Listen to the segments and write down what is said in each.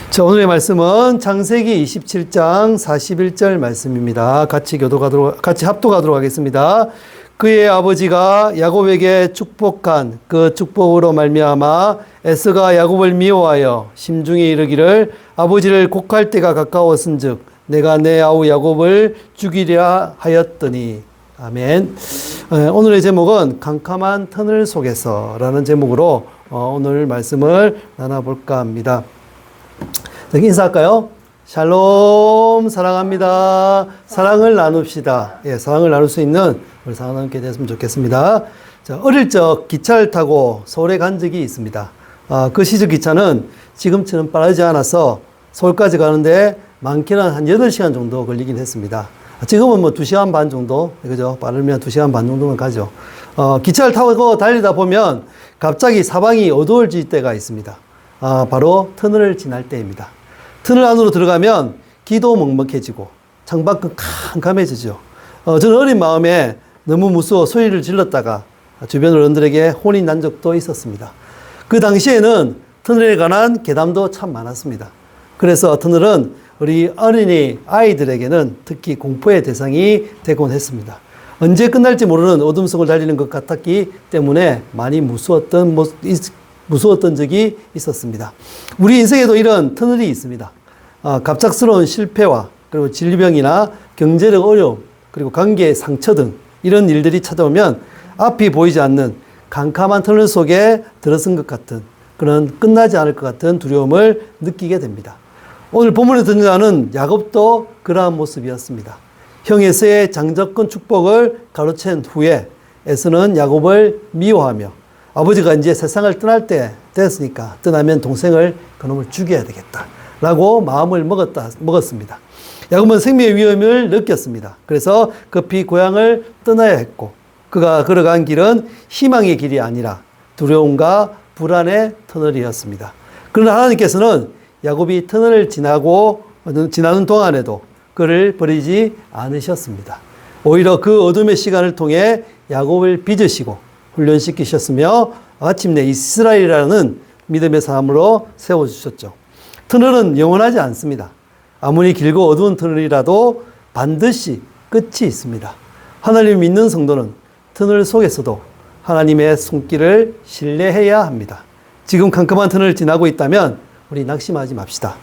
자, 오늘의 말씀은 창세기 27장 41절 말씀입니다. 같이 합독하도록 하겠습니다. 그의 아버지가 야곱에게 축복한 그 축복으로 말미암아 에서가 야곱을 미워하여 심중에 이르기를 아버지를 곡할 때가 가까웠은즉 내가 내 아우 야곱을 죽이려 하였더니. 아멘. 오늘의 제목은 캄캄한 터널 속에서라는 제목으로 오늘 말씀을 나눠볼까 합니다. 여기 인사할까요? 샬롬, 사랑합니다. 사랑을 나눕시다. 예, 사랑을 나눌 수 있는 우리 사랑하게 됐으면 좋겠습니다. 자, 어릴 적 기차를 타고 서울에 간 적이 있습니다. 그 시절 기차는 지금처럼 빠르지 않아서 서울까지 가는데 많게는 한 8시간 정도 걸리긴 했습니다. 지금은 뭐 2시간 반 정도, 그죠? 빠르면 2시간 반 정도면 가죠. 기차를 타고 달리다 보면 갑자기 사방이 어두워질 때가 있습니다. 바로 터널을 지날 때입니다. 터널 안으로 들어가면 귀도 먹먹해지고 창밖은 캄캄해지죠. 저는 어린 마음에 너무 무서워 소리를 질렀다가 주변 어른들에게 혼이 난 적도 있었습니다. 그 당시에는 터널에 관한 괴담도 참 많았습니다. 그래서 터널은 우리 어린이 아이들에게는 특히 공포의 대상이 되곤 했습니다. 언제 끝날지 모르는 어둠 속을 달리는 것 같았기 때문에 많이 무서웠던 적이 있었습니다. 우리 인생에도 이런 터널이 있습니다. 갑작스러운 실패와 그리고 질병이나 경제적 어려움 그리고 관계의 상처 등 이런 일들이 찾아오면 앞이 보이지 않는 캄캄한 터널 속에 들어선 것 같은 그런 끝나지 않을 것 같은 두려움을 느끼게 됩니다. 오늘 본문에 등장하는 야곱도 그러한 모습이었습니다. 형 에서의 장자권 축복을 가로챈 후에 에서는 야곱을 미워하며 아버지가 이제 세상을 떠날 때 됐으니까 떠나면 동생을 그놈을 죽여야 되겠다 라고 마음을 먹었습니다. 야곱은 생명의 위험을 느꼈습니다. 그래서 급히 고향을 떠나야 했고 그가 걸어간 길은 희망의 길이 아니라 두려움과 불안의 터널이었습니다. 그러나 하나님께서는 야곱이 터널을 지나는 동안에도 그를 버리지 않으셨습니다. 오히려 그 어둠의 시간을 통해 야곱을 빚으시고 훈련시키셨으며 마침내 이스라엘이라는 믿음의 사람으로 세워주셨죠. 터널은 영원하지 않습니다. 아무리 길고 어두운 터널이라도 반드시 끝이 있습니다. 하나님을 믿는 성도는 터널 속에서도 하나님의 손길을 신뢰해야 합니다. 지금 캄캄한 터널을 지나고 있다면 우리 낙심하지 맙시다.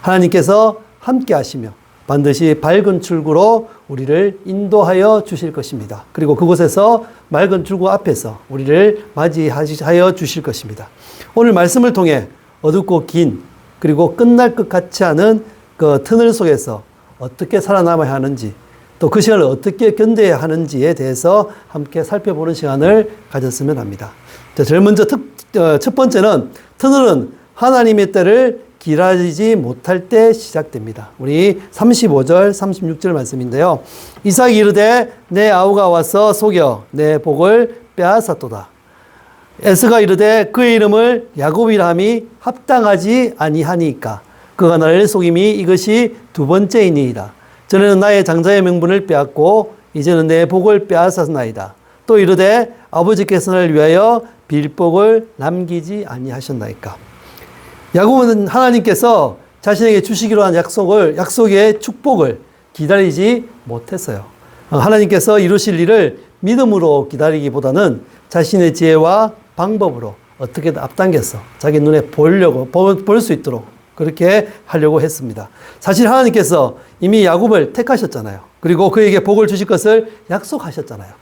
하나님께서 함께 하시며 반드시 밝은 출구로 우리를 인도하여 주실 것입니다. 그리고 그곳에서 맑은 출구 앞에서 우리를 맞이하여 주실 것입니다. 오늘 말씀을 통해 어둡고 긴 그리고 끝날 것 같지 않은 그 터널 속에서 어떻게 살아남아야 하는지 또 그 시간을 어떻게 견뎌야 하는지에 대해서 함께 살펴보는 시간을 가졌으면 합니다. 자, 제일 먼저 첫 번째는 터널은 하나님의 때를 기다리지 못할 때 시작됩니다. 우리 35절, 36절 말씀인데요. 이삭이 이르되 내 아우가 와서 속여 내 복을 빼앗았도다. 에서가 이르되 그의 이름을 야곱이라 함이 합당하지 아니하니까 그가 나를 속임이 이것이 두 번째이니이다. 전에는 나의 장자의 명분을 빼앗고 이제는 내 복을 빼앗았나이다. 또 이르되 아버지께서 나를 위하여 빌복을 남기지 아니하셨나이까. 야곱은 하나님께서 자신에게 주시기로 한 약속의 축복을 기다리지 못했어요. 하나님께서 이루실 일을 믿음으로 기다리기보다는 자신의 지혜와 방법으로 어떻게든 앞당겨서 자기 눈에 볼 수 있도록 그렇게 하려고 했습니다. 사실 하나님께서 이미 야곱을 택하셨잖아요. 그리고 그에게 복을 주실 것을 약속하셨잖아요.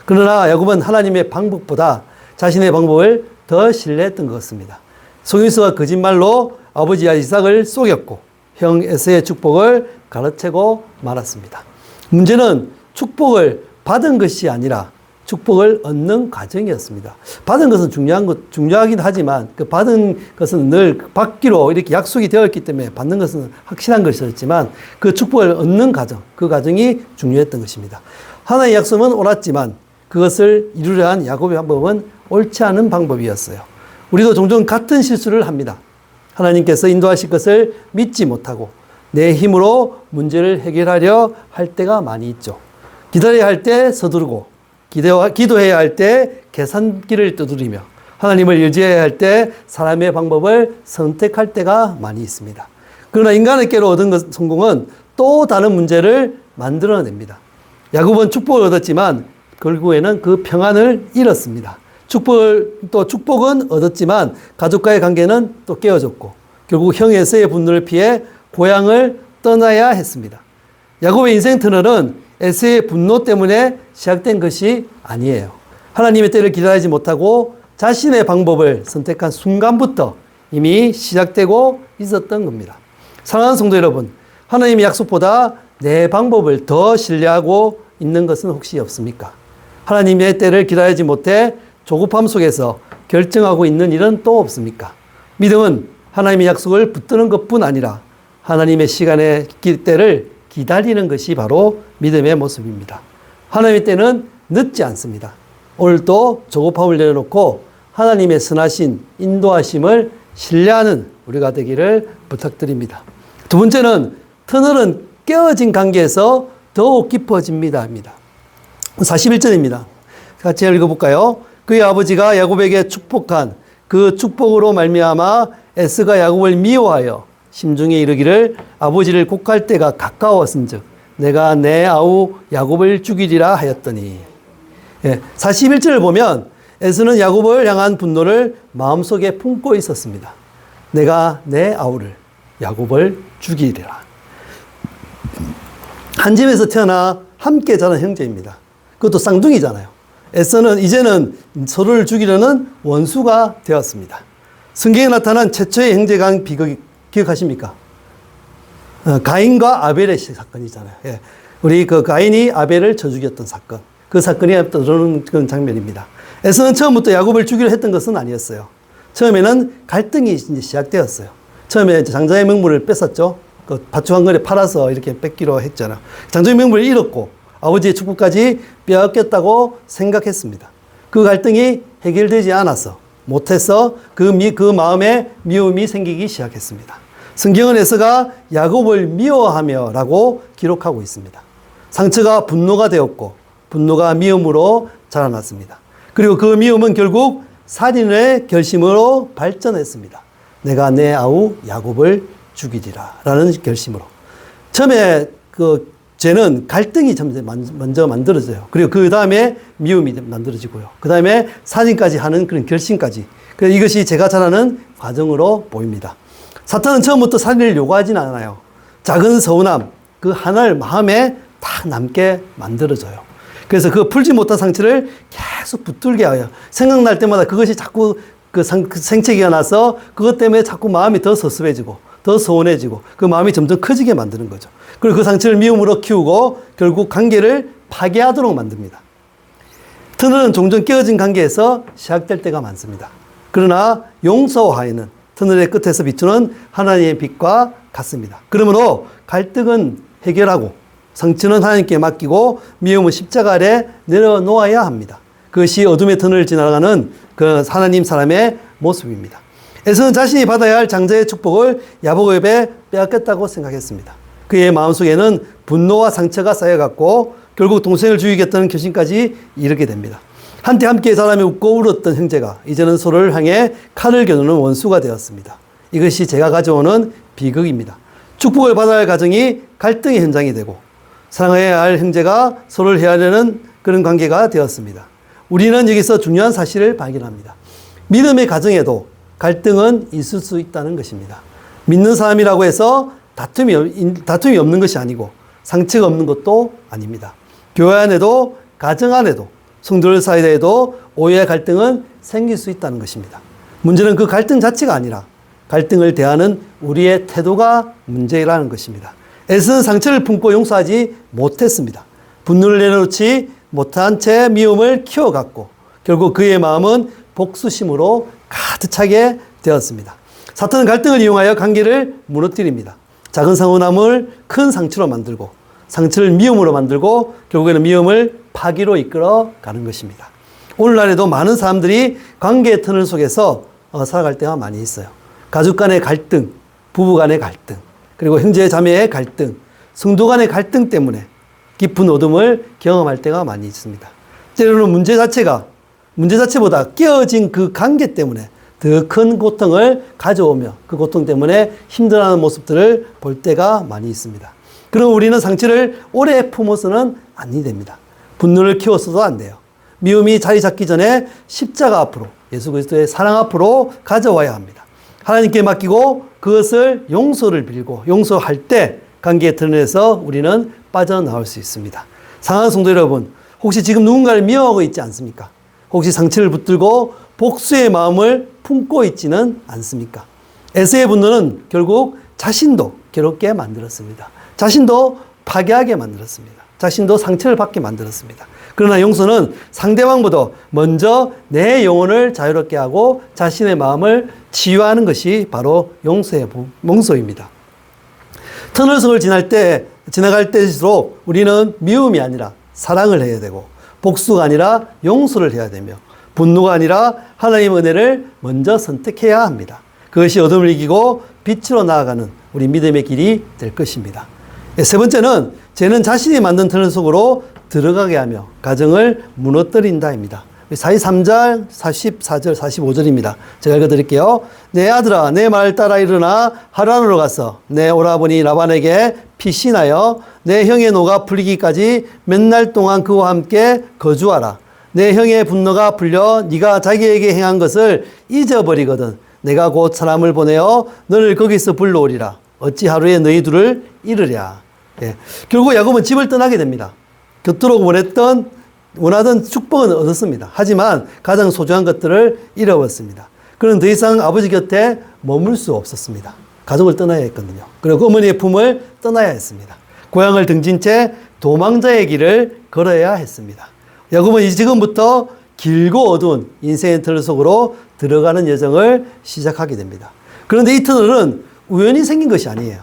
그러나 야곱은 하나님의 방법보다 자신의 방법을 더 신뢰했던 것 같습니다. 속임수와 거짓말로 아버지 이삭을 속였고 형 에서의 축복을 가로채고 말았습니다. 문제는 축복을 받은 것이 아니라 축복을 얻는 과정이었습니다. 받은 것은 중요하긴 하지만 그 받은 것은 늘 받기로 이렇게 약속이 되었기 때문에 받는 것은 확실한 것이었지만 그 축복을 얻는 과정, 그 과정이 중요했던 것입니다. 하나의 약속은 옳았지만 그것을 이루려 한 야곱의 방법은 옳지 않은 방법이었어요. 우리도 종종 같은 실수를 합니다. 하나님께서 인도하실 것을 믿지 못하고 내 힘으로 문제를 해결하려 할 때가 많이 있죠. 기다려야 할 때 서두르고 기도해야 할 때 계산기를 두드리며 하나님을 의지해야 할 때 사람의 방법을 선택할 때가 많이 있습니다. 그러나 인간에게로 얻은 성공은 또 다른 문제를 만들어냅니다. 야곱은 축복을 얻었지만 결국에는 그 평안을 잃었습니다. 축복은 얻었지만 가족과의 관계는 또 깨어졌고 결국 형 에서의 분노를 피해 고향을 떠나야 했습니다. 야곱의 인생 터널은 에서의 분노 때문에 시작된 것이 아니에요. 하나님의 때를 기다리지 못하고 자신의 방법을 선택한 순간부터 이미 시작되고 있었던 겁니다. 사랑하는 성도 여러분, 하나님의 약속보다 내 방법을 더 신뢰하고 있는 것은 혹시 없습니까? 하나님의 때를 기다리지 못해 조급함 속에서 결정하고 있는 일은 또 없습니까? 믿음은 하나님의 약속을 붙드는 것뿐 아니라 하나님의 시간의 때를 기다리는 것이 바로 믿음의 모습입니다. 하나님의 때는 늦지 않습니다. 오늘도 조급함을 내려놓고 하나님의 선하신 인도하심을 신뢰하는 우리가 되기를 부탁드립니다. 두 번째는 터널은 깨어진 관계에서 더욱 깊어집니다. 41절입니다. 같이 읽어볼까요? 그의 아버지가 야곱에게 축복한 그 축복으로 말미암아 에서가 야곱을 미워하여 심중에 이르기를 아버지를 곡할 때가 가까웠은즉 내가 내 아우 야곱을 죽이리라 하였더니. 41절을 보면 에서는 야곱을 향한 분노를 마음속에 품고 있었습니다. 내가 내 아우를 야곱을 죽이리라. 한 집에서 태어나 함께 자란 형제입니다. 그것도 쌍둥이잖아요. 에서는 이제는 서로를 죽이려는 원수가 되었습니다. 성경에 나타난 최초의 형제간 비극 기억하십니까? 가인과 아벨의 사건이잖아요. 예. 우리 그 가인이 아벨을 쳐 죽였던 사건. 그 사건이 떠오르는 그런 장면입니다. 에서는 처음부터 야곱을 죽이려 했던 것은 아니었어요. 처음에는 갈등이 이제 시작되었어요. 처음에 장자의 명분을 뺏었죠. 그 밭주 한 거에 팔아서 이렇게 뺏기로 했잖아요. 장자의 명분을 잃었고 아버지의 축복까지 빼앗겼다고 생각했습니다. 그 갈등이 해결되지 않아서 못해서 그 마음에 미움이 생기기 시작했습니다. 성경은 에서가 야곱을 미워하며 라고 기록하고 있습니다. 상처가 분노가 되었고 분노가 미움으로 자라났습니다. 그리고 그 미움은 결국 살인의 결심으로 발전했습니다. 내가 내 아우 야곱을 죽이리라 라는 결심으로. 처음에 그 죄는 갈등이 먼저 만들어져요. 그리고 그 다음에 미움이 만들어지고요. 그 다음에 살인까지 하는 그런 결심까지. 그래서 이것이 죄가 자라는 과정으로 보입니다. 사탄은 처음부터 살인을 요구하지는 않아요. 작은 서운함, 그 하나를 마음에 딱 남게 만들어줘요. 그래서 그 풀지 못한 상처를 계속 붙들게 하여 생각날 때마다 그것이 자꾸 그 생채기가 나서 그것 때문에 자꾸 마음이 더 섭섭해지고 더 서운해지고 그 마음이 점점 커지게 만드는 거죠. 그리고 그 상처를 미움으로 키우고 결국 관계를 파괴하도록 만듭니다. 터널은 종종 깨어진 관계에서 시작될 때가 많습니다. 그러나 용서와하에는 터널의 끝에서 비추는 하나님의 빛과 같습니다. 그러므로 갈등은 해결하고 상처는 하나님께 맡기고 미움은 십자가 아래 내려놓아야 합니다. 그것이 어둠의 터널을 지나가는 그 하나님 사람의 모습입니다. 에서는 자신이 받아야 할 장자의 축복을 야곱에게 빼앗겼다고 생각했습니다. 그의 마음속에는 분노와 상처가 쌓여갔고 결국 동생을 죽이겠다는 결심까지 이르게 됩니다. 한때 함께 자라며 웃고 울었던 형제가 이제는 서로를 향해 칼을 겨누는 원수가 되었습니다. 이것이 제가 가져오는 비극입니다. 축복을 받아야 할 가정이 갈등의 현장이 되고 사랑해야 할 형제가 서로를 헤아리는 그런 관계가 되었습니다. 우리는 여기서 중요한 사실을 발견합니다. 믿음의 가정에도 갈등은 있을 수 있다는 것입니다. 믿는 사람이라고 해서 다툼이 없는 것이 아니고 상처가 없는 것도 아닙니다. 교회 안에도 가정 안에도 성도들 사이에도 오해와 갈등은 생길 수 있다는 것입니다. 문제는 그 갈등 자체가 아니라 갈등을 대하는 우리의 태도가 문제라는 것입니다. 에서는 상처를 품고 용서하지 못했습니다. 분노를 내려놓지 못한 채 미움을 키워갔고 결국 그의 마음은 복수심으로 가득 차게 되었습니다. 사탄은 갈등을 이용하여 관계를 무너뜨립니다. 작은 서운함을 큰 상처로 만들고 상처를 미움으로 만들고 결국에는 미움을 파기로 이끌어 가는 것입니다. 오늘날에도 많은 사람들이 관계의 터널 속에서 살아갈 때가 많이 있어요. 가족 간의 갈등, 부부 간의 갈등, 그리고 형제 자매의 갈등, 성도 간의 갈등 때문에 깊은 어둠을 경험할 때가 많이 있습니다. 때로는 문제 자체보다 깨어진 그 관계 때문에 더 큰 고통을 가져오며 그 고통 때문에 힘들어하는 모습들을 볼 때가 많이 있습니다. 그럼 우리는 상처를 오래 품어서는 안 됩니다. 분노를 키워서도 안 돼요. 미움이 자리 잡기 전에 십자가 앞으로, 예수 그리스도의 사랑 앞으로 가져와야 합니다. 하나님께 맡기고 그것을 용서를 빌고 용서할 때 관계의 터널에서 우리는 빠져나올 수 있습니다. 사랑하는 성도 여러분, 혹시 지금 누군가를 미워하고 있지 않습니까? 혹시 상처를 붙들고 복수의 마음을 품고 있지는 않습니까? 에서의 분노는 결국 자신도 괴롭게 만들었습니다. 자신도 파괴하게 만들었습니다. 자신도 상처를 받게 만들었습니다. 그러나 용서는 상대방보다 먼저 내 영혼을 자유롭게 하고 자신의 마음을 치유하는 것이 바로 용서입니다. 터널성을 지나갈 때일수록 우리는 미움이 아니라 사랑을 해야 되고 복수가 아니라 용서를 해야 되며 분노가 아니라 하나님의 은혜를 먼저 선택해야 합니다. 그것이 어둠을 이기고 빛으로 나아가는 우리 믿음의 길이 될 것입니다. 세 번째는 죄는 자신이 만든 터널 속으로 들어가게 하며 가정을 무너뜨린다입니다. 43절, 44절, 45절입니다. 제가 읽어드릴게요. 내 아들아, 내 말 따라 일어나 하란으로 가서 내 오라버니 라반에게 피신하여 내 형의 노가 풀리기까지 몇 날 동안 그와 함께 거주하라. 내 형의 분노가 풀려 네가 자기에게 행한 것을 잊어버리거든 내가 곧 사람을 보내어 너를 거기서 불러오리라. 어찌 하루에 너희 둘을 잃으랴. 예. 결국 야곱은 집을 떠나게 됩니다. 곁으로 원하던 축복은 얻었습니다. 하지만 가장 소중한 것들을 잃어버렸습니다. 그는 더 이상 아버지 곁에 머물 수 없었습니다. 가족을 떠나야 했거든요. 그리고 어머니의 품을 떠나야 했습니다. 고향을 등진 채 도망자의 길을 걸어야 했습니다. 야곱은 지금부터 길고 어두운 인생의 터널 속으로 들어가는 여정을 시작하게 됩니다. 그런데 이 터널은 우연히 생긴 것이 아니에요.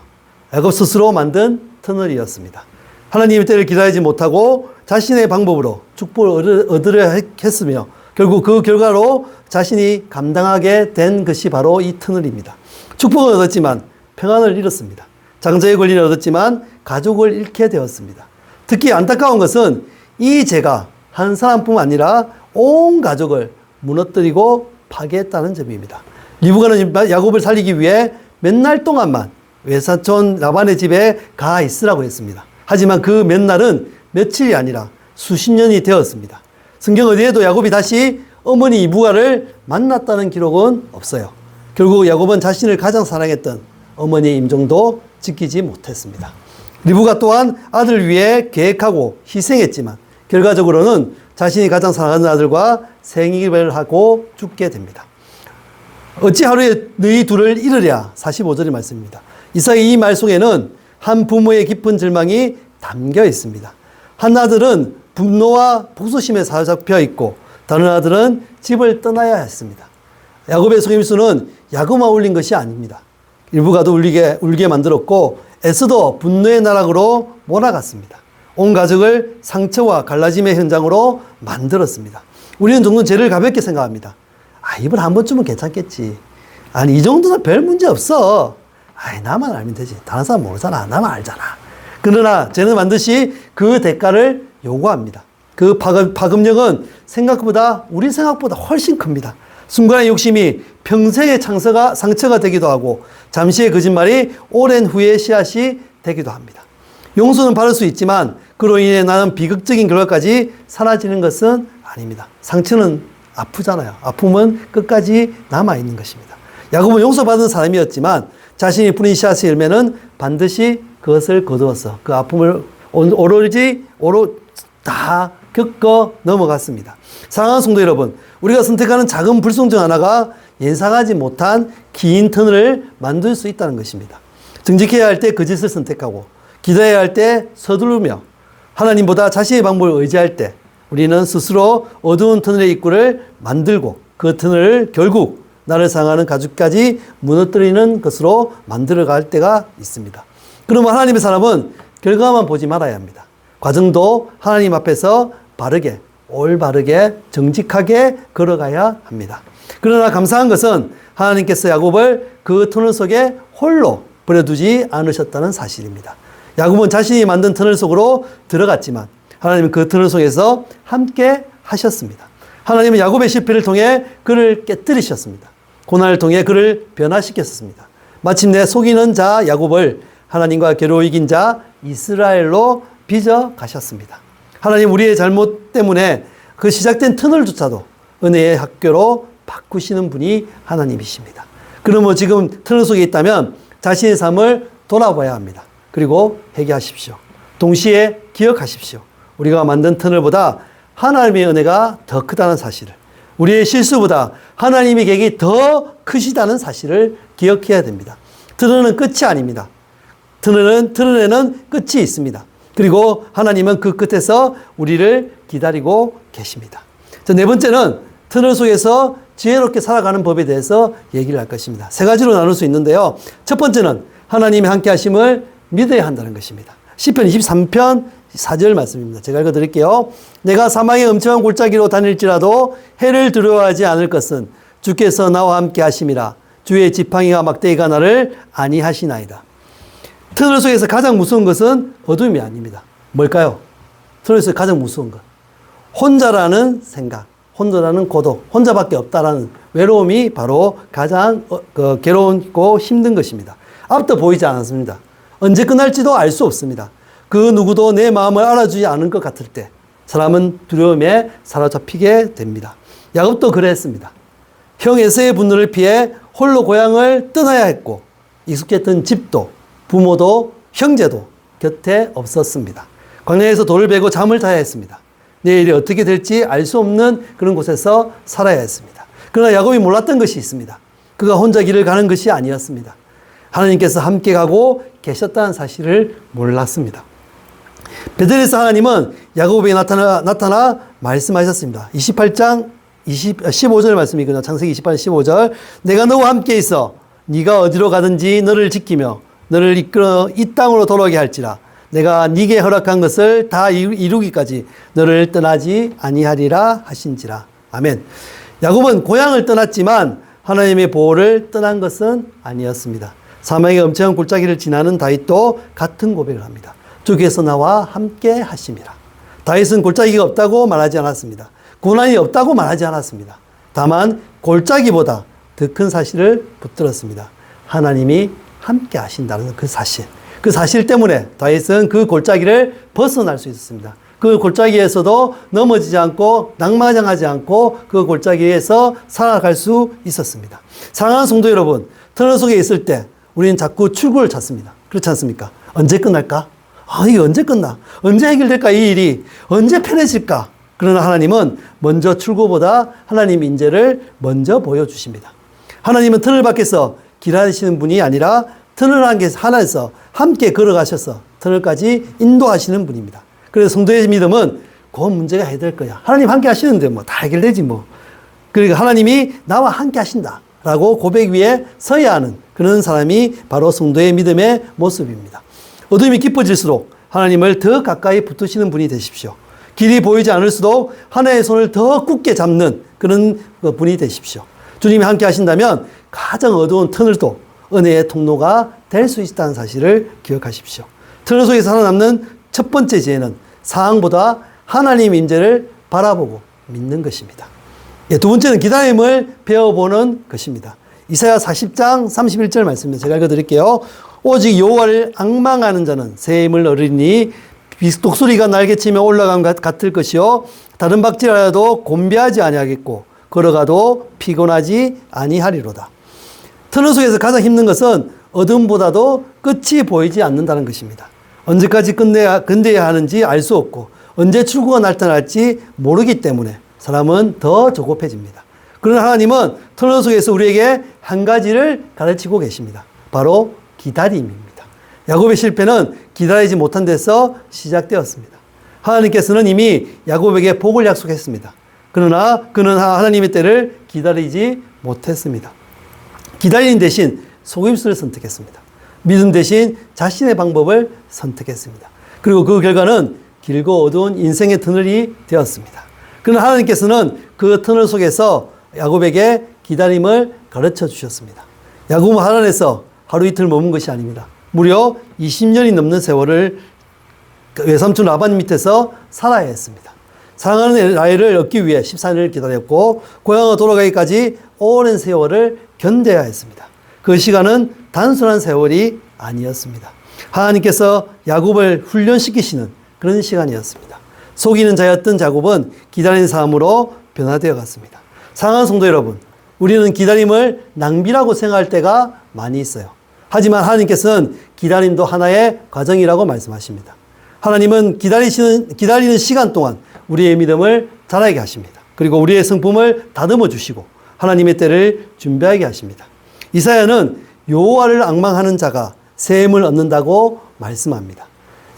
야곱 스스로 만든 터널이었습니다. 하나님의 때를 기다리지 못하고 자신의 방법으로 축복을 얻으려 했으며 결국 그 결과로 자신이 감당하게 된 것이 바로 이 터널입니다. 축복을 얻었지만 평안을 잃었습니다. 장자의 권리를 얻었지만 가족을 잃게 되었습니다. 특히 안타까운 것은 이 죄가 한 사람뿐만 아니라 온 가족을 무너뜨리고 파괴했다는 점입니다. 리브가는 야곱을 살리기 위해 몇 날 동안만 외사촌 라반의 집에 가 있으라고 했습니다. 하지만 그 몇 날은 며칠이 아니라 수십 년이 되었습니다. 성경 어디에도 야곱이 다시 어머니 이브가를 만났다는 기록은 없어요. 결국 야곱은 자신을 가장 사랑했던 어머니 임종도 지키지 못했습니다. 리브가 또한 아들을 위해 계획하고 희생했지만 결과적으로는 자신이 가장 사랑하는 아들과 생이별을 하고 죽게 됩니다. 어찌 하루에 너희 둘을 잃으랴 45절의 말씀입니다. 이삭의 이 말 속에는 한 부모의 깊은 절망이 담겨 있습니다. 한 아들은 분노와 복수심에 사로잡혀 있고 다른 아들은 집을 떠나야 했습니다. 야곱의 속임수는 야곱만 울린 것이 아닙니다. 일부가도 울게 만들었고 에서도 분노의 나락으로 몰아갔습니다. 온 가족을 상처와 갈라짐의 현장으로 만들었습니다. 우리는 종종 죄를 가볍게 생각합니다. 이번 한 번쯤은 괜찮겠지. 아니 이 정도는 별 문제 없어. 나만 알면 되지. 다른 사람 모르잖아. 나만 알잖아. 그러나 죄는 반드시 그 대가를 요구합니다. 그 파급력은 우리 생각보다 훨씬 큽니다. 순간의 욕심이 평생의 상처가 되기도 하고 잠시의 거짓말이 오랜 후의 씨앗이 되기도 합니다. 용서는 받을 수 있지만 그로 인해 나는 비극적인 결과까지 사라지는 것은 아닙니다. 상처는 아프잖아요. 아픔은 끝까지 남아있는 것입니다. 야곱은 용서받은 사람이었지만 자신이 뿌린 씨앗의 열매는 반드시 그것을 거두어서 그 아픔을 다 겪어 넘어갔습니다. 사랑하는 성도 여러분, 우리가 선택하는 작은 불순종 하나가 예상하지 못한 긴 터널을 만들 수 있다는 것입니다. 정직해야 할 때 거짓을 선택하고 기도해야 할 때 서두르며 하나님보다 자신의 방법을 의지할 때 우리는 스스로 어두운 터널의 입구를 만들고 그 터널을 결국 나를 사랑하는 가족까지 무너뜨리는 것으로 만들어갈 때가 있습니다. 그러면 하나님의 사람은 결과만 보지 말아야 합니다. 과정도 하나님 앞에서 바르게, 올바르게, 정직하게 걸어가야 합니다. 그러나 감사한 것은 하나님께서 야곱을 그 터널 속에 홀로 버려두지 않으셨다는 사실입니다. 야곱은 자신이 만든 터널 속으로 들어갔지만 하나님은 그 터널 속에서 함께 하셨습니다. 하나님은 야곱의 실패를 통해 그를 깨뜨리셨습니다. 고난을 통해 그를 변화시켰습니다. 마침내 속이는 자 야곱을 하나님과 겨루 이긴 자 이스라엘로 빚어 가셨습니다. 하나님 우리의 잘못 때문에 그 시작된 터널조차도 은혜의 학교로 바꾸시는 분이 하나님이십니다. 그러면 지금 터널 속에 있다면 자신의 삶을 돌아봐야 합니다. 그리고 회개하십시오. 동시에 기억하십시오. 우리가 만든 터널보다 하나님의 은혜가 더 크다는 사실을, 우리의 실수보다 하나님의 계획이 더 크시다는 사실을 기억해야 됩니다. 터널은 끝이 아닙니다. 터널에는 끝이 있습니다. 그리고 하나님은 그 끝에서 우리를 기다리고 계십니다. 자, 네 번째는 터널 속에서 지혜롭게 살아가는 법에 대해서 얘기를 할 것입니다. 세 가지로 나눌 수 있는데요. 첫 번째는 하나님의 함께 하심을 믿어야 한다는 것입니다. 시편 23편 4절 말씀입니다. 제가 읽어드릴게요. 내가 사망의 엄청난 골짜기로 다닐지라도 해를 두려워하지 않을 것은 주께서 나와 함께 하심이라. 주의 지팡이와 막대기가 나를 안위하시나이다. 터널 속에서 가장 무서운 것은 어둠이 아닙니다. 뭘까요? 터널 속에서 가장 무서운 것. 혼자라는 생각, 혼자라는 고독, 혼자밖에 없다라는 외로움이 바로 가장 괴로운고 힘든 것입니다. 앞도 보이지 않습니다. 언제 끝날지도 알 수 없습니다. 그 누구도 내 마음을 알아주지 않은 것 같을 때 사람은 두려움에 사로잡히게 됩니다. 야곱도 그랬습니다. 형 에서의 분노를 피해 홀로 고향을 떠나야 했고 익숙했던 집도 부모도 형제도 곁에 없었습니다. 광야에서 돌을 베고 잠을 자야 했습니다. 내일이 어떻게 될지 알 수 없는 그런 곳에서 살아야 했습니다. 그러나 야곱이 몰랐던 것이 있습니다. 그가 혼자 길을 가는 것이 아니었습니다. 하나님께서 함께 가고 계셨다는 사실을 몰랐습니다. 베델에서 하나님은 야곱에게 나타나 말씀하셨습니다. 28장 15절 말씀이거든요. 창세기 28장 15절. 내가 너와 함께 있어 네가 어디로 가든지 너를 지키며 너를 이끌어 이 땅으로 돌아오게 할지라. 내가 네게 허락한 것을 다 이루기까지 너를 떠나지 아니하리라 하신지라. 아멘. 야곱은 고향을 떠났지만 하나님의 보호를 떠난 것은 아니었습니다. 사망의 엄청난 골짜기를 지나는 다윗도 같은 고백을 합니다. 주께서 나와 함께 하심이라. 다윗은 골짜기가 없다고 말하지 않았습니다. 고난이 없다고 말하지 않았습니다. 다만 골짜기보다 더 큰 사실을 붙들었습니다. 하나님이 함께 하신다는 그 사실. 그 사실 때문에 다윗은 그 골짜기를 벗어날 수 있었습니다. 그 골짜기에서도 넘어지지 않고 낭만장하지 않고 그 골짜기에서 살아갈 수 있었습니다. 사랑하는 성도 여러분, 터널 속에 있을 때 우리는 자꾸 출구를 찾습니다. 그렇지 않습니까? 언제 끝날까? 이게 언제 끝나? 언제 해결될까? 이 일이 언제 편해질까? 그러나 하나님은 먼저 출구보다 하나님 인재를 먼저 보여주십니다. 하나님은 터널 밖에서 기다리시는 분이 아니라 터널 안에서 함께 걸어가셔서 터널까지 인도하시는 분입니다. 그래서 성도의 믿음은 그 문제가 해결될 거야. 하나님 함께 하시는데 뭐 다 해결되지 뭐. 그러니까 하나님이 나와 함께 하신다 라고 고백 위에 서야 하는 그런 사람이 바로 성도의 믿음의 모습입니다. 어둠이 깊어질수록 하나님을 더 가까이 붙으시는 분이 되십시오. 길이 보이지 않을수록 하나님의 손을 더 굳게 잡는 그런 분이 되십시오. 주님이 함께 하신다면 가장 어두운 터널도 은혜의 통로가 될 수 있다는 사실을 기억하십시오. 터널 속에서 살아남는 첫 번째 지혜는 상황보다 하나님 인재를 바라보고 믿는 것입니다. 두 번째는 기다림을 배워보는 것입니다. 이사야 40장 31절 말씀입니다. 제가 읽어드릴게요. 오직 여호와를 앙망하는 자는 새 힘을 얻으리니 독수리가 날개치며 올라간 것 같을 것이요 다른 박질하여도 곤비하지 아니하겠고 걸어가도 피곤하지 아니하리로다. 터널 속에서 가장 힘든 것은 어둠보다도 끝이 보이지 않는다는 것입니다. 언제까지 견뎌야 하는지 알 수 없고 언제 출구가 나타날지 모르기 때문에 사람은 더 조급해집니다. 그러나 하나님은 터널 속에서 우리에게 한 가지를 가르치고 계십니다. 바로 기다림입니다. 야곱의 실패는 기다리지 못한 데서 시작되었습니다. 하나님께서는 이미 야곱에게 복을 약속했습니다. 그러나 그는 하나님의 때를 기다리지 못했습니다. 기다리는 대신 속임수를 선택했습니다. 믿음 대신 자신의 방법을 선택했습니다. 그리고 그 결과는 길고 어두운 인생의 터널이 되었습니다. 그러나 하나님께서는 그 터널 속에서 야곱에게 기다림을 가르쳐 주셨습니다. 야곱은 하란에서 하루 이틀 머문 것이 아닙니다. 무려 20년이 넘는 세월을 외삼촌 라반 밑에서 살아야 했습니다. 사랑하는 아이를 얻기 위해 14년을 기다렸고 고향으로 돌아가기까지 오랜 세월을 견뎌야 했습니다. 그 시간은 단순한 세월이 아니었습니다. 하나님께서 야곱을 훈련시키시는 그런 시간이었습니다. 속이는 자였던 야곱은 기다리는 사람으로 변화되어 갔습니다. 사랑하는 성도 여러분, 우리는 기다림을 낭비라고 생각할 때가 많이 있어요. 하지만 하나님께서는 기다림도 하나의 과정이라고 말씀하십니다. 하나님은 기다리는 시간 동안 우리의 믿음을 자라게 하십니다. 그리고 우리의 성품을 다듬어 주시고 하나님의 때를 준비하게 하십니다. 이사야는 여호와를 앙망하는 자가 샘을 얻는다고 말씀합니다.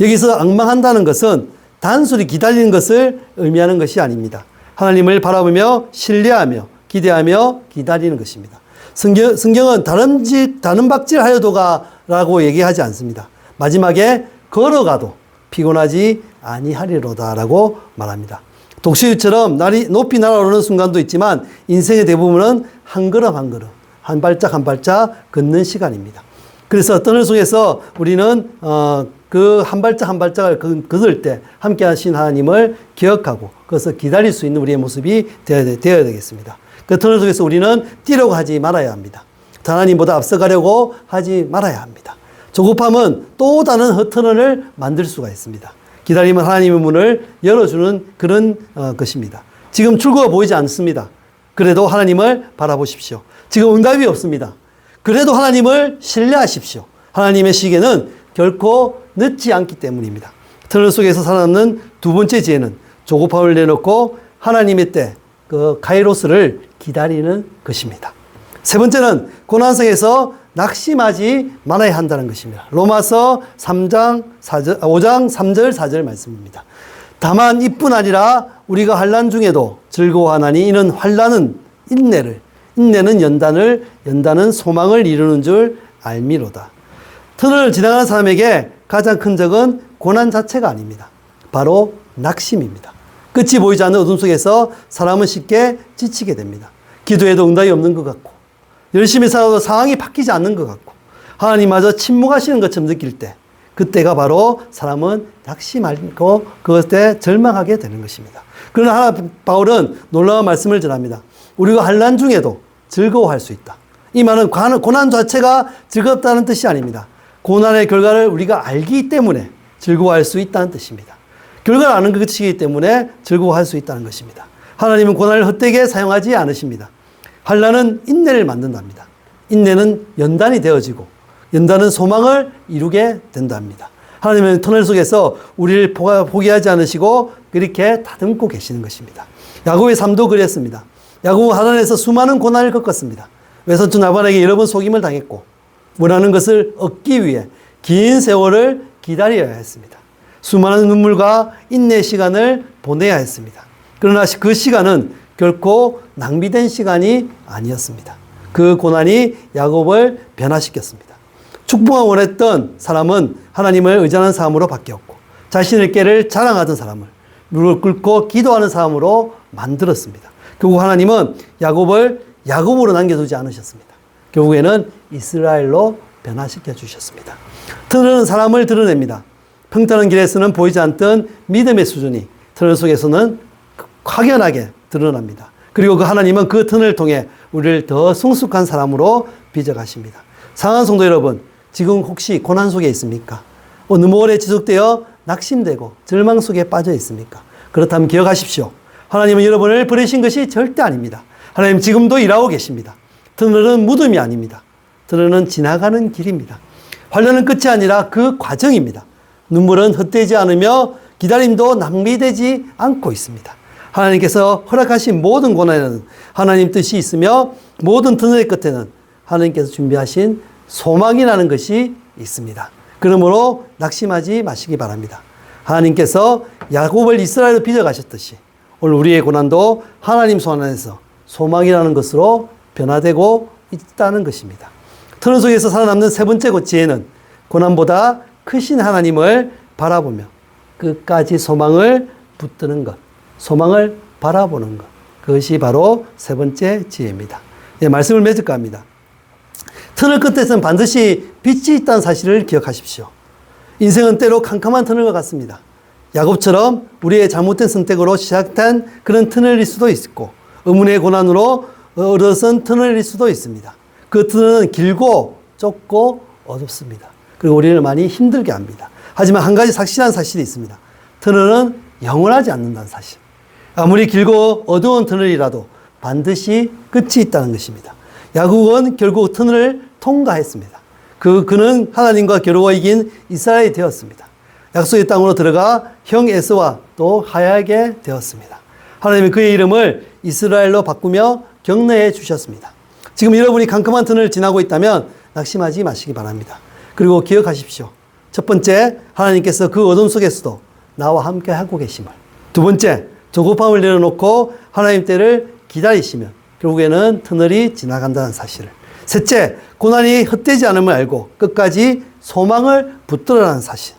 여기서 앙망한다는 것은 단순히 기다리는 것을 의미하는 것이 아닙니다. 하나님을 바라보며 신뢰하며 기대하며 기다리는 것입니다. 성경은 다른 박질하여도가 라고 얘기하지 않습니다. 마지막에 걸어가도 피곤하지 아니하리로다 라고 말합니다. 독수리처럼 높이 날아오르는 순간도 있지만 인생의 대부분은 한 걸음 한 걸음, 한 발짝 한 발짝 걷는 시간입니다. 그래서 떠늘 속에서 우리는 그 한 발짝 한 발짝을 걷을 때 함께 하신 하나님을 기억하고 그것을 기다릴 수 있는 우리의 모습이 되어야 되겠습니다. 그 터널 속에서 우리는 뛰려고 하지 말아야 합니다. 하나님보다 앞서가려고 하지 말아야 합니다. 조급함은 또 다른 터널을 만들 수가 있습니다. 기다림은 하나님의 문을 열어주는 그런 것입니다. 지금 출구가 보이지 않습니다. 그래도 하나님을 바라보십시오. 지금 응답이 없습니다. 그래도 하나님을 신뢰하십시오. 하나님의 시계는 결코 늦지 않기 때문입니다. 터널 속에서 살아남는 두 번째 지혜는 조급함을 내놓고 하나님의 때, 그 카이로스를 기다리는 것입니다. 세 번째는 고난성에서 낙심하지 말아야 한다는 것입니다. 로마서 5장 3절 4절 말씀입니다. 다만 이뿐 아니라 우리가 환난 중에도 즐거워하나니 이는 환난은 인내는 연단은 소망을 이루는 줄 알미로다. 터널을 지나가는 사람에게 가장 큰 적은 고난 자체가 아닙니다. 바로 낙심입니다. 끝이 보이지 않는 어둠 속에서 사람은 쉽게 지치게 됩니다. 기도해도 응답이 없는 것 같고 열심히 살아도 상황이 바뀌지 않는 것 같고 하나님마저 침묵하시는 것처럼 느낄 때 그때가 바로 사람은 낙심하고 그것에 절망하게 되는 것입니다. 그러나 바울은 놀라운 말씀을 전합니다. 우리가 환난 중에도 즐거워할 수 있다. 이 말은 고난 자체가 즐겁다는 뜻이 아닙니다. 고난의 결과를 우리가 알기 때문에 즐거워할 수 있다는 뜻입니다. 결과를 아는 것이기 때문에 즐거워할 수 있다는 것입니다. 하나님은 고난을 헛되게 사용하지 않으십니다. 환난은 인내를 만든답니다. 인내는 연단이 되어지고 연단은 소망을 이루게 된답니다. 하나님은 터널 속에서 우리를 포기하지 않으시고 그렇게 다듬고 계시는 것입니다. 야곱의 삶도 그랬습니다. 야곱은 하란에서 수많은 고난을 겪었습니다. 외삼촌 라반에게 여러 번 속임을 당했고 원하는 것을 얻기 위해 긴 세월을 기다려야 했습니다. 수많은 눈물과 인내 시간을 보내야 했습니다. 그러나 그 시간은 결코 낭비된 시간이 아니었습니다. 그 고난이 야곱을 변화시켰습니다. 축복을 원했던 사람은 하나님을 의존하는 사람으로 바뀌었고 자신의 깨를 자랑하던 사람을 무릎 꿇고 기도하는 사람으로 만들었습니다. 결국 하나님은 야곱을 야곱으로 남겨두지 않으셨습니다. 결국에는 이스라엘로 변화시켜 주셨습니다. 터널은 사람을 드러냅니다. 평탄한 길에서는 보이지 않던 믿음의 수준이 터널 속에서는 확연하게 드러납니다. 그리고 그 하나님은 그 터널을 통해 우리를 더 성숙한 사람으로 빚어가십니다. 사랑하는 성도 여러분, 지금 혹시 고난 속에 있습니까? 너무 오래 지속되어 낙심되고 절망 속에 빠져 있습니까? 그렇다면 기억하십시오. 하나님은 여러분을 버리신 것이 절대 아닙니다. 하나님 지금도 일하고 계십니다. 터널은 무덤이 아닙니다. 터널은 지나가는 길입니다. 환난은 끝이 아니라 그 과정입니다. 눈물은 헛되지 않으며 기다림도 낭비되지 않고 있습니다. 하나님께서 허락하신 모든 고난에는 하나님 뜻이 있으며 모든 터널의 끝에는 하나님께서 준비하신 소망이라는 것이 있습니다. 그러므로 낙심하지 마시기 바랍니다. 하나님께서 야곱을 이스라엘로 빚어가셨듯이 오늘 우리의 고난도 하나님 손 안에서 소망이라는 것으로 변화되고 있다는 것입니다. 터널 속에서 살아남는 세 번째 지혜는 고난보다 크신 하나님을 바라보며 끝까지 소망을 붙드는 것, 소망을 바라보는 것. 그것이 바로 세 번째 지혜입니다. 예, 말씀을 맺을까 합니다. 터널 끝에서는 반드시 빛이 있다는 사실을 기억하십시오. 인생은 때로 캄캄한 터널과 같습니다. 야곱처럼 우리의 잘못된 선택으로 시작된 그런 터널일 수도 있고 의문의 고난으로 얻어선 터널일 수도 있습니다. 그 터널은 길고 좁고 어둡습니다. 그리고 우리를 많이 힘들게 합니다. 하지만 한 가지 확실한 사실이 있습니다. 터널은 영원하지 않는다는 사실. 아무리 길고 어두운 터널이라도 반드시 끝이 있다는 것입니다. 야곱은 결국 터널을 통과했습니다. 그는 하나님과 겨루어 이긴 이스라엘이 되었습니다. 약속의 땅으로 들어가 형 에서와 또 하야게 되었습니다. 하나님은 그의 이름을 이스라엘로 바꾸며 격려해 주셨습니다. 지금 여러분이 캄캄한 터널을 지나고 있다면 낙심하지 마시기 바랍니다. 그리고 기억하십시오. 첫 번째, 하나님께서 그 어둠 속에서도 나와 함께 하고 계심을. 두 번째, 조급함을 내려놓고 하나님 때를 기다리시면 결국에는 터널이 지나간다는 사실을. 셋째, 고난이 헛되지 않음을 알고 끝까지 소망을 붙들어라는 사실.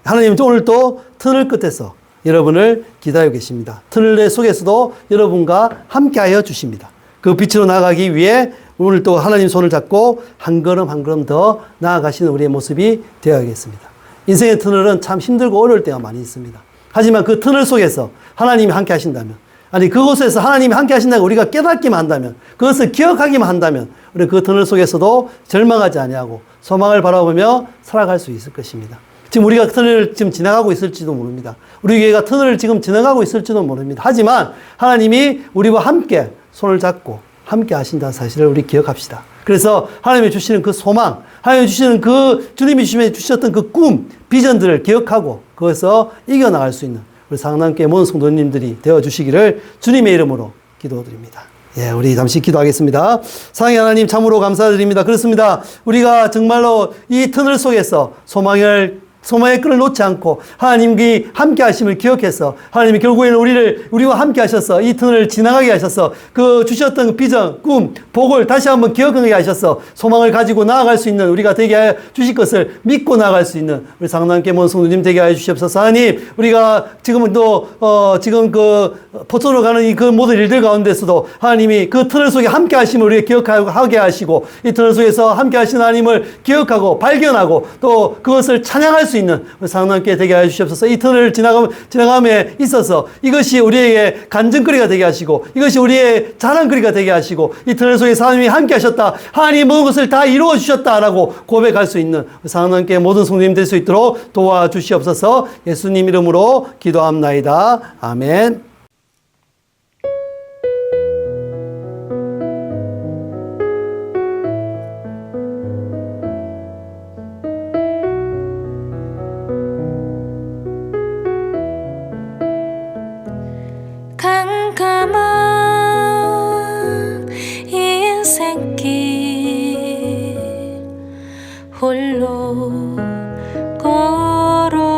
하나님은 오늘도 터널 끝에서 여러분을 기다리고 계십니다. 터널 속에서도 여러분과 함께하여 주십니다. 그 빛으로 나아가기 위해 오늘 또 하나님 손을 잡고 한 걸음 한 걸음 더 나아가시는 우리의 모습이 되어야겠습니다. 인생의 터널은 참 힘들고 어려울 때가 많이 있습니다. 하지만 그 터널 속에서 하나님이 함께 하신다면, 아니 그곳에서 하나님이 함께 하신다고 우리가 깨닫기만 한다면, 그것을 기억하기만 한다면 우리 그 터널 속에서도 절망하지 아니하고 소망을 바라보며 살아갈 수 있을 것입니다. 지금 우리가 터널을 지금 지나가고 있을지도 모릅니다. 우리 교회가 터널을 지금 지나가고 있을지도 모릅니다. 하지만 하나님이 우리와 함께 손을 잡고 함께 하신다는 사실을 우리 기억합시다. 그래서 하나님이 주시는 그 소망, 하나님이 주시는 그 주님이 주셨던 그 꿈, 비전들을 기억하고 그것을 이겨나갈 수 있는 우리 상남교회 모든 성도님들이 되어주시기를 주님의 이름으로 기도드립니다. 예, 우리 잠시 기도하겠습니다. 사랑의 하나님 참으로 감사드립니다. 그렇습니다. 우리가 정말로 이 터널 속에서 소망의 끈을 놓지 않고 하나님이 함께 하심을 기억해서 하나님이 결국에는 우리와 함께 하셔서 이 터널을 지나가게 하셔서 그 주셨던 비전, 꿈, 복을 다시 한번 기억하게 하셔서 소망을 가지고 나아갈 수 있는 우리가 되게 하여 주실 것을 믿고 나아갈 수 있는 우리 상남교회 모든 성도님 되게 하여 주시옵소서. 하나님, 우리가 지금 그 포천으로 가는 이 그 모든 일들 가운데서도 하나님이 그 터널 속에 함께 하심을 우리가 기억하게 하시고 이 터널 속에서 함께 하신 하나님을 기억하고 발견하고 또 그것을 찬양할 수 있는 상남교회 되게 하여 주시옵소서. 이 터널을 지나감에 있어서 이것이 우리에게 간증거리가 되게 하시고 이것이 우리의 자랑거리가 되게 하시고 이 터널 속에 하나님이 함께 하셨다, 하나님 모든 것을 다 이루어 주셨다라고 고백할 수 있는 상남교회 모든 성도님 될 수 있도록 도와주시옵소서. 예수님 이름으로 기도합나이다. 아멘. 캄캄한 인생길 홀로 걸어가다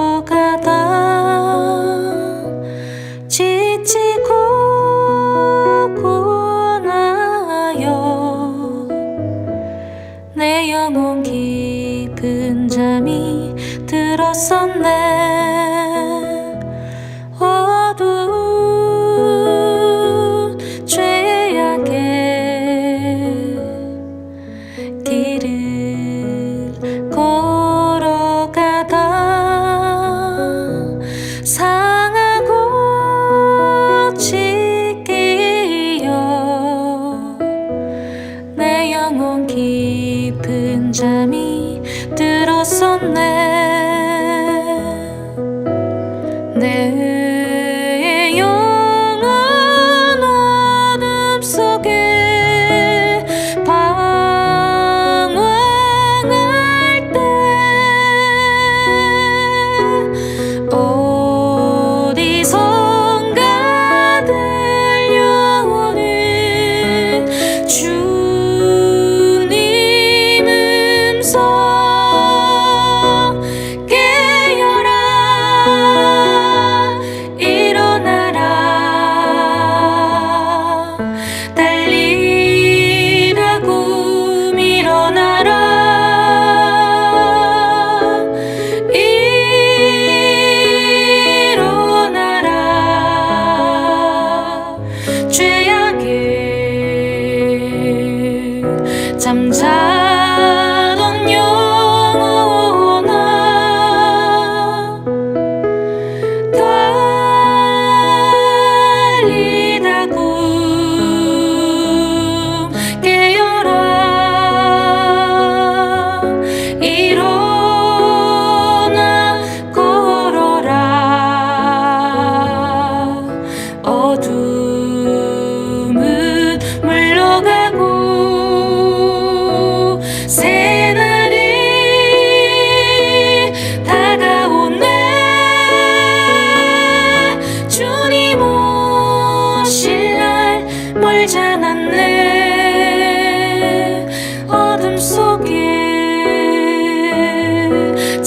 지치고 고나여 내 영혼 깊은 잠이 들었었네. 잠이 들었었네. 내 영혼 어둠 속에 방황할 때 어디선가 들려오는 주님 음성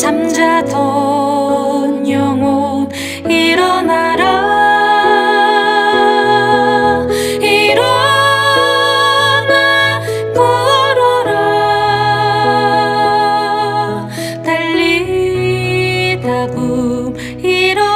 잠자던 영혼 일어나라 일어나 걸어라 달리다 굼 일어나